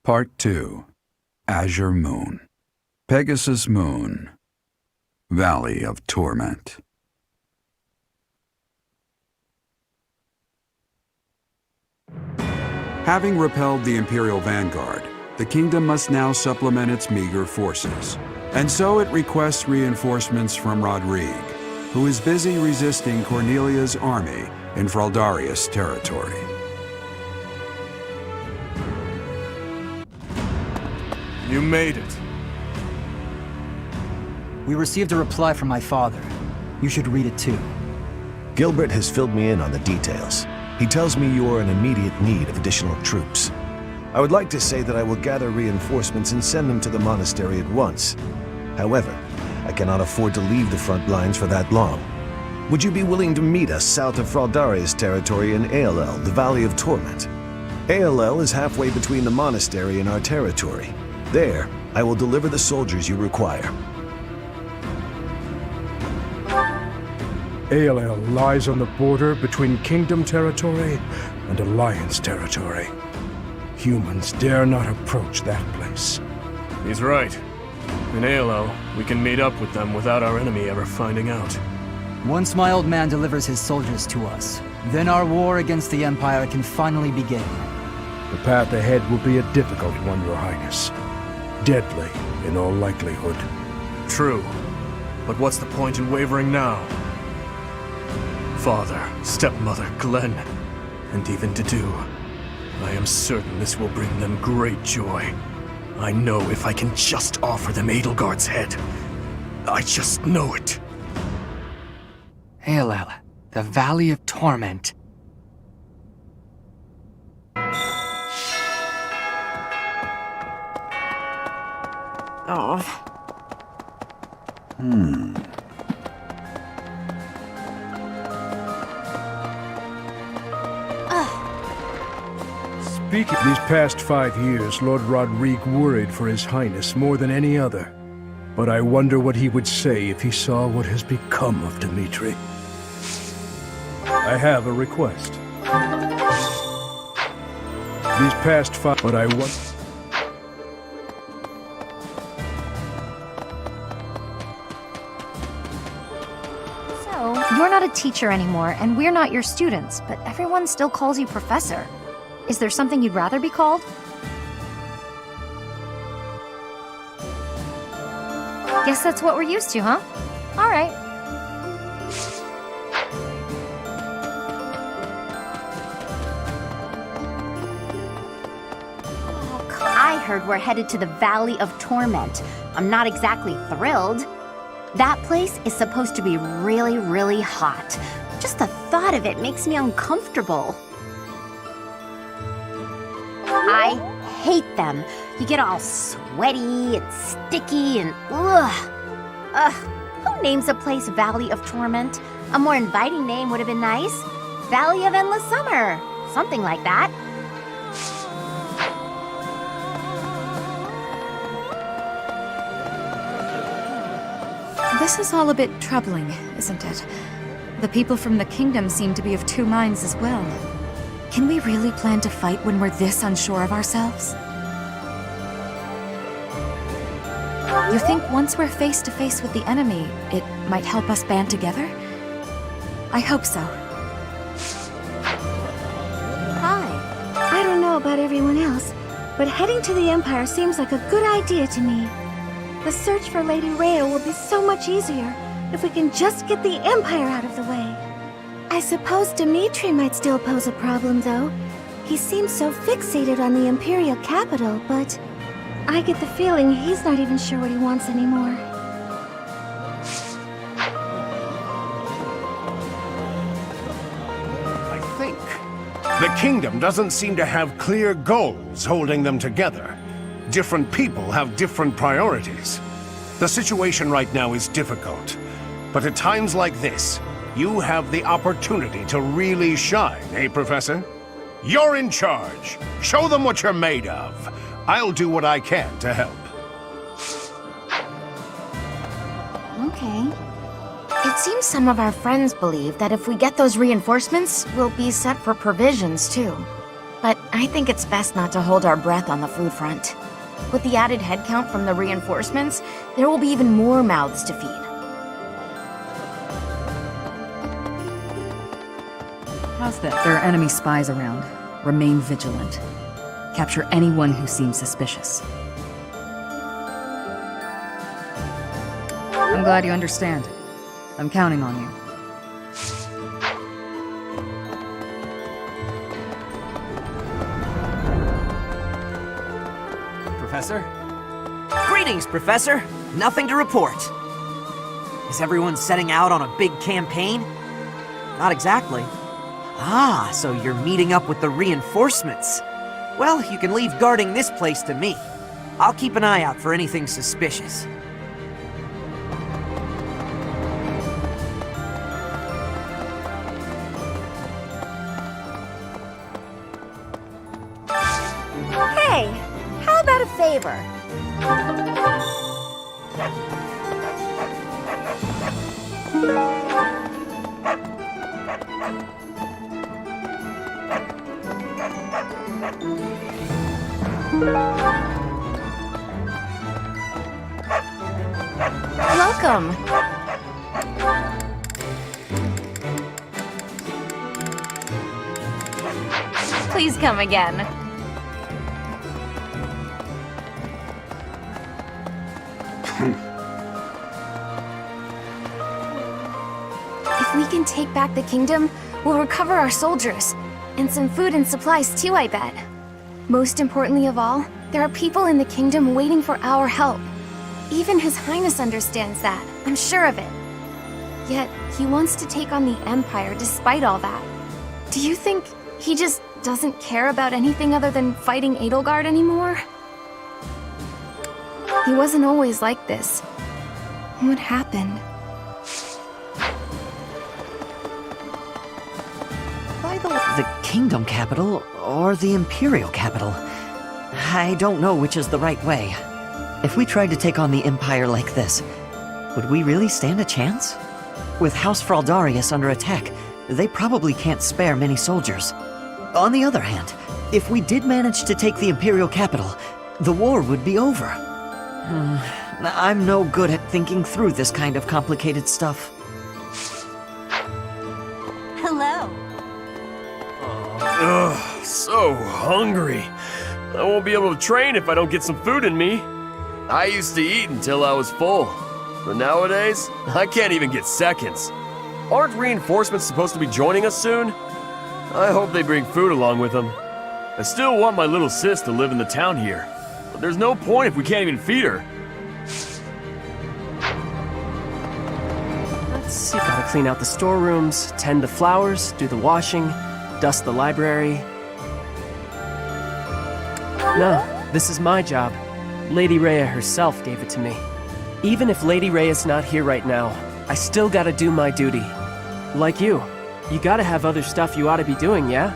Part 2. Azure Moon. Pegasus Moon. Valley of Torment. Having repelled the Imperial vanguard, the kingdom must now supplement its meager forces. And so it requests reinforcements from Rodrigue, who is busy resisting Cornelia's army in Fraldarius territory. You made it. We received a reply from my father. You should read it too. Gilbert has filled me in on the details. He tells me you are in immediate need of additional troops. I would like to say that I will gather reinforcements and send them to the monastery at once. However, I cannot afford to leave the front lines for that long. Would you be willing to meet us south of Fraldarius territory in Ailel, the Valley of Torment? Ailel is halfway between the monastery and our territory. There, I will deliver the soldiers you require. Ailel lies on the border between Kingdom territory and Alliance territory. Humans dare not approach that place. He's right. In Ailel, we can meet up with them without our enemy ever finding out. Once my old man delivers his soldiers to us, then our war against the Empire can finally begin. The path ahead will be a difficult one, Your Highness. Deadly, in all likelihood. True. But what's the point in wavering now? Father, stepmother, Glenn, and even Dedu. I am certain this will bring them great joy. I know if I can just offer them Edelgard's head. I just know it. Ailel, the Valley of Torment. Oh. Speaking these past 5 years, Lord Rodrigue worried for His Highness more than any other. But I wonder what he would say if he saw what has become of Dimitri. I have a request. These past 5... But I want... So, you're not a teacher anymore, and we're not your students, but everyone still calls you Professor. Is there something you'd rather be called? Guess that's what we're used to, huh? All right. I heard we're headed to the Valley of Torment. I'm not exactly thrilled. That place is supposed to be really, really hot. Just the thought of it makes me uncomfortable. I hate them. You get all sweaty and sticky and ugh. Who names a place Valley of Torment? A more inviting name would have been nice. Valley of Endless Summer. Something like that. This is all a bit troubling, isn't it? The people from the kingdom seem to be of two minds as well. Can we really plan to fight when we're this unsure of ourselves? You think once we're face to face with the enemy, it might help us band together? I hope so. Hi. I don't know about everyone else, but heading to the Empire seems like a good idea to me. The search for Lady Rhea will be so much easier if we can just get the Empire out of the way. I suppose Dimitri might still pose a problem, though. He seems so fixated on the Imperial capital, but I get the feeling he's not even sure what he wants anymore. I think the kingdom doesn't seem to have clear goals holding them together. Different people have different priorities. The situation right now is difficult, but at times like this, you have the opportunity to really shine, eh, Professor? You're in charge. Show them what you're made of. I'll do what I can to help. Okay. It seems some of our friends believe that if we get those reinforcements, we'll be set for provisions, too. But I think it's best not to hold our breath on the food front. With the added headcount from the reinforcements, there will be even more mouths to feed. How's that? There are enemy spies around. Remain vigilant. Capture anyone who seems suspicious. I'm glad you understand. I'm counting on you. Professor? Greetings, Professor. Nothing to report. Is everyone setting out on a big campaign? Not exactly. Ah, so you're meeting up with the reinforcements. Well, you can leave guarding this place to me. I'll keep an eye out for anything suspicious. Hey, how about a favor? Welcome! Please come again. If we can take back the kingdom, we'll recover our soldiers. And some food and supplies too, I bet. Most importantly of all, there are people in the kingdom waiting for our help. Even His Highness understands that, I'm sure of it. Yet, he wants to take on the Empire despite all that. Do you think he just doesn't care about anything other than fighting Edelgard anymore? He wasn't always like this. What happened? By the kingdom capital or the imperial capital? I don't know which is the right way. If we tried to take on the Empire like this, would we really stand a chance? With House Fraldarius under attack, they probably can't spare many soldiers. On the other hand, if we did manage to take the imperial capital, the war would be over. I'm no good at thinking through this kind of complicated stuff. Hello. Ugh, so hungry. I won't be able to train if I don't get some food in me. I used to eat until I was full, but nowadays, I can't even get seconds. Aren't reinforcements supposed to be joining us soon? I hope they bring food along with them. I still want my little sis to live in the town here, but there's no point if we can't even feed her. Let's see. Gotta clean out the storerooms, tend the flowers, do the washing, dust the library. No, this is my job. Lady Rhea herself gave it to me. Even if Lady Rhea's not here right now, I still gotta do my duty. Like you gotta have other stuff you ought to be doing, yeah?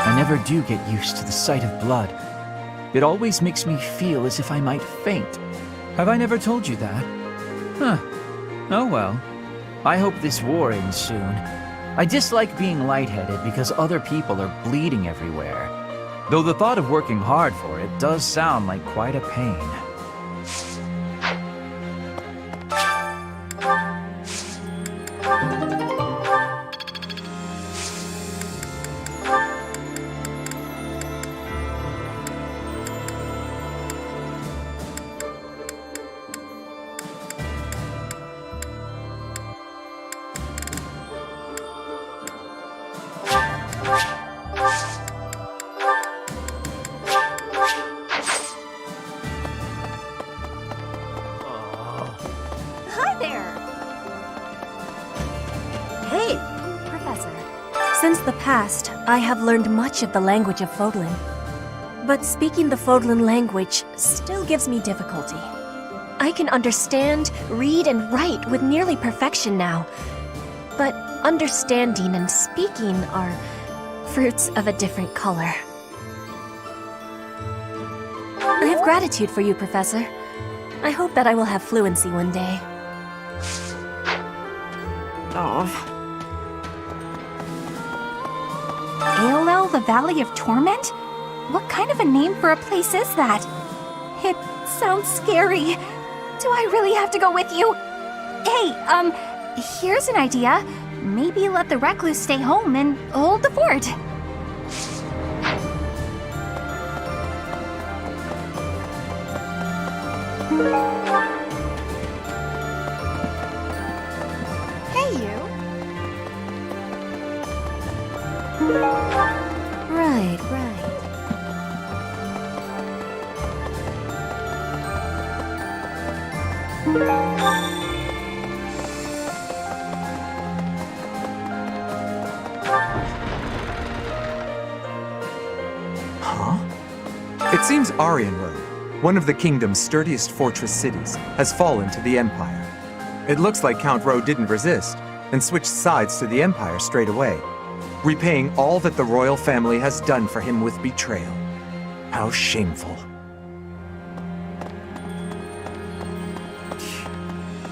I never do get used to the sight of blood. It always makes me feel as if I might faint. Have I never told you that? Huh. Oh well. I hope this war ends soon. I dislike being lightheaded because other people are bleeding everywhere. Though the thought of working hard for it does sound like quite a pain. Hi there! Hey, Professor. Since the past, I have learned much of the language of Fodlan. But speaking the Fodlan language still gives me difficulty. I can understand, read, and write with nearly perfection now. But understanding and speaking are fruits of a different color. I have gratitude for you, Professor. I hope that I will have fluency one day. oh, the Valley of Torment? What kind of a name for a place is that? It sounds scary. Do I really have to go with you? Hey, here's an idea. Maybe let the recluse stay home and hold the fort. Hey, you. Right. It seems Arianrode, one of the kingdom's sturdiest fortress cities, has fallen to the Empire. It looks like Count Ro didn't resist, and switched sides to the Empire straight away, repaying all that the royal family has done for him with betrayal. How shameful.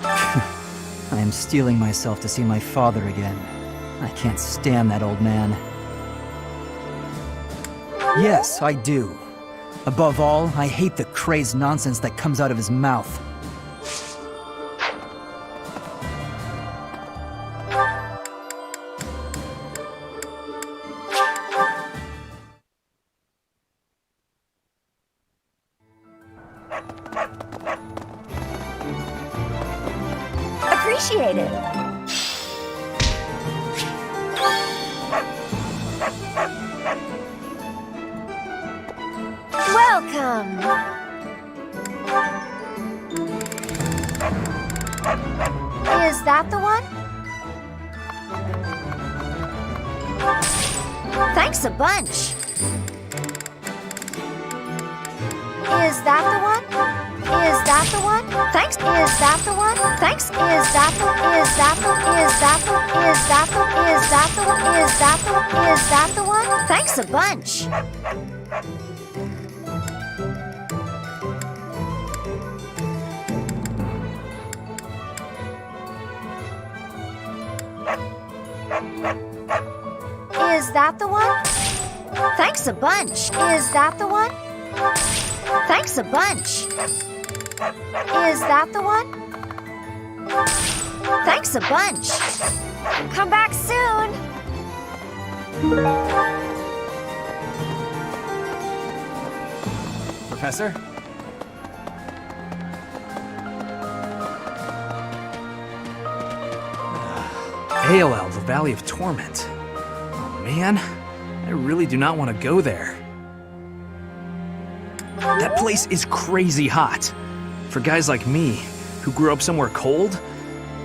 I am steeling myself to see my father again. I can't stand that old man. Yes, I do. Above all, I hate the crazed nonsense that comes out of his mouth. Appreciate it. Welcome. Is that the one? Thanks a bunch. Is that the one? Is that the one? Thanks. Is that the one? Thanks. Is that the one? Is that the one? Is that the one? Is that the one? Is that the one? Is that the one? Is that the one? Thanks a bunch. Is that the one? Thanks a bunch. Is that the one? Thanks a bunch. Is that the one? Thanks a bunch. Come back soon. Professor? Ailel, the Valley of Torment. Oh man, I really do not want to go there. That place is crazy hot. For guys like me, who grew up somewhere cold,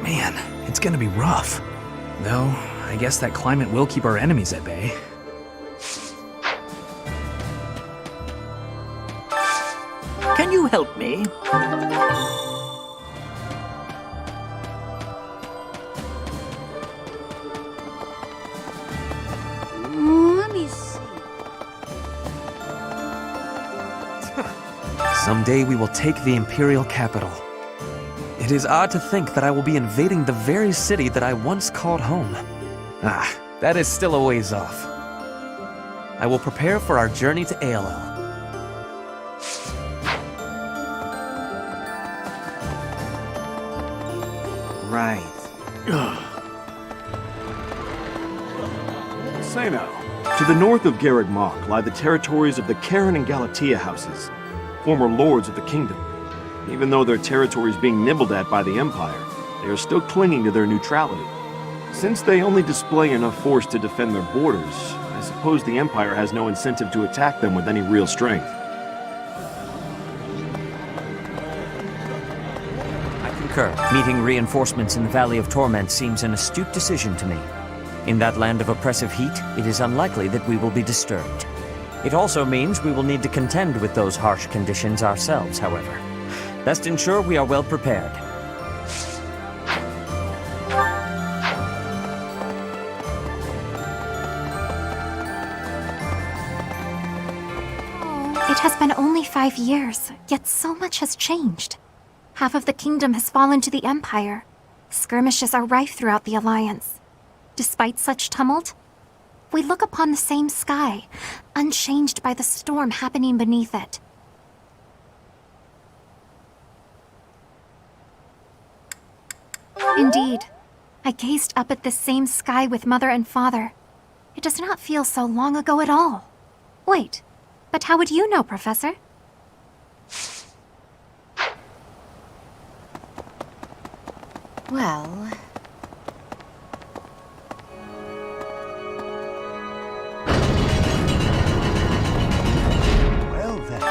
man, it's gonna be rough. Though, I guess that climate will keep our enemies at bay. Can you help me? Let me see. Someday we will take the imperial capital. It is odd to think that I will be invading the very city that I once called home. Ah, that is still a ways off. I will prepare for our journey to Ailel. Right. Say now, to the north of Garreg Mach lie the territories of the Karen and Galatea houses, former lords of the kingdom. Even though their territory is being nibbled at by the Empire, they are still clinging to their neutrality. Since they only display enough force to defend their borders, I suppose the Empire has no incentive to attack them with any real strength. I concur. Meeting reinforcements in the Valley of Torment seems an astute decision to me. In that land of oppressive heat, it is unlikely that we will be disturbed. It also means we will need to contend with those harsh conditions ourselves, however. Best ensure we are well prepared. It has been only 5 years, yet so much has changed. Half of the kingdom has fallen to the Empire. Skirmishes are rife throughout the Alliance. Despite such tumult, we look upon the same sky, unchanged by the storm happening beneath it. Indeed, I gazed up at this same sky with Mother and Father. It does not feel so long ago at all. Wait, but how would you know, Professor? Well...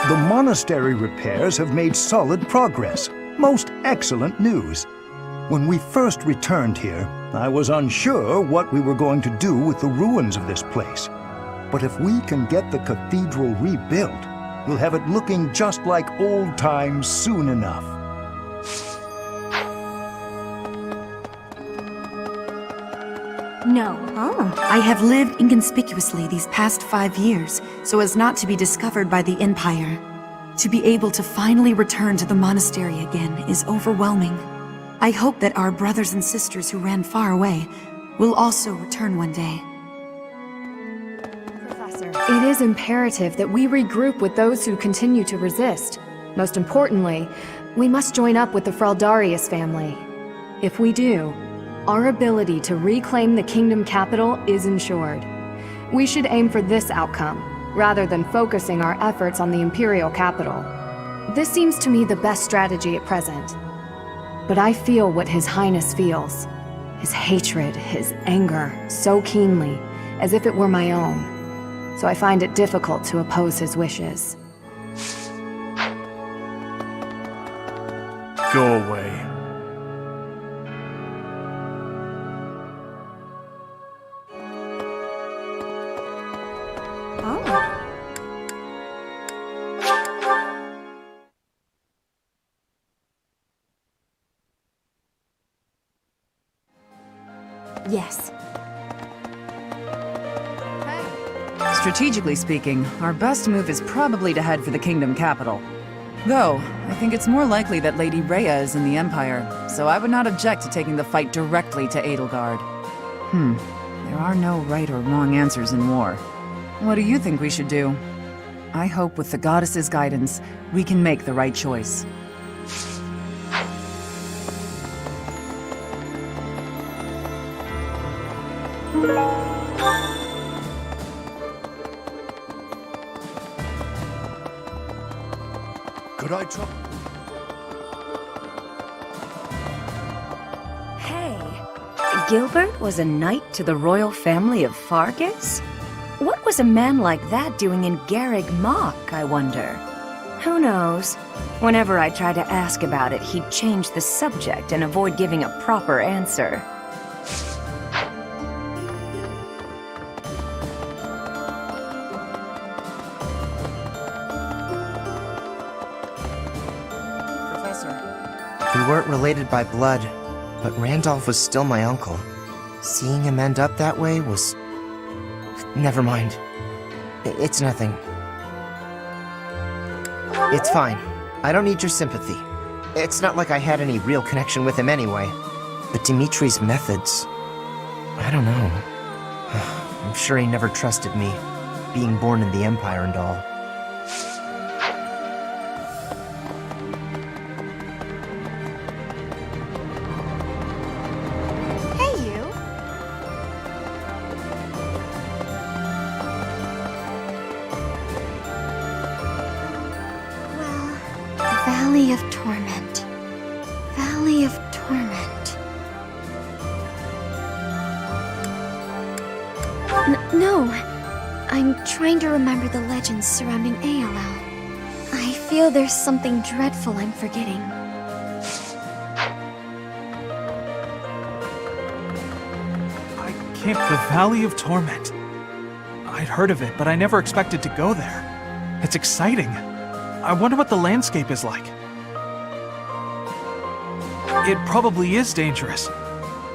The monastery repairs have made solid progress. Most excellent news. When we first returned here, I was unsure what we were going to do with the ruins of this place. But if we can get the cathedral rebuilt, we'll have it looking just like old times soon enough. No. I have lived inconspicuously these past 5 years, so as not to be discovered by the Empire. To be able to finally return to the monastery again is overwhelming. I hope that our brothers and sisters who ran far away will also return one day. Professor, it is imperative that we regroup with those who continue to resist. Most importantly, we must join up with the Fraldarius family. If we do, our ability to reclaim the kingdom capital is ensured. We should aim for this outcome, rather than focusing our efforts on the imperial capital. This seems to me the best strategy at present. But I feel what His Highness feels. His hatred, his anger, so keenly, as if it were my own. So I find it difficult to oppose his wishes. Go away. Yes. Strategically speaking, our best move is probably to head for the kingdom capital. Though, I think it's more likely that Lady Rhea is in the Empire, so I would not object to taking the fight directly to Edelgard. There are no right or wrong answers in war. What do you think we should do? I hope with the goddess's guidance, we can make the right choice. Could I try? Hey, Gilbert was a knight to the royal family of Fargus? What was a man like that doing in Garreg Mach, I wonder? Who knows? Whenever I try to ask about it, he'd change the subject and avoid giving a proper answer. We weren't related by blood, but Randolph was still my uncle. Seeing him end up that way was... Never mind. It's nothing. It's fine. I don't need your sympathy. It's not like I had any real connection with him anyway. But Dimitri's methods... I don't know. I'm sure he never trusted me, being born in the Empire and all. Valley of Torment. Valley of Torment. No. I'm trying to remember the legends surrounding Ailel. I feel there's something dreadful I'm forgetting. The Valley of Torment. I'd heard of it, but I never expected to go there. It's exciting. I wonder what the landscape is like. It probably is dangerous,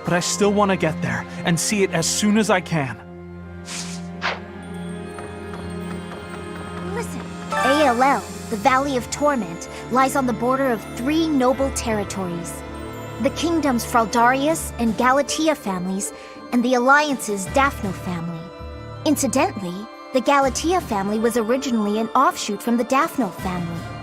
but I still want to get there and see it as soon as I can. Listen, Ailel, the Valley of Torment, lies on the border of 3 noble territories. The kingdom's Fraldarius and Galatea families, and the Alliance's Daphno family. Incidentally, the Galatea family was originally an offshoot from the Daphno family.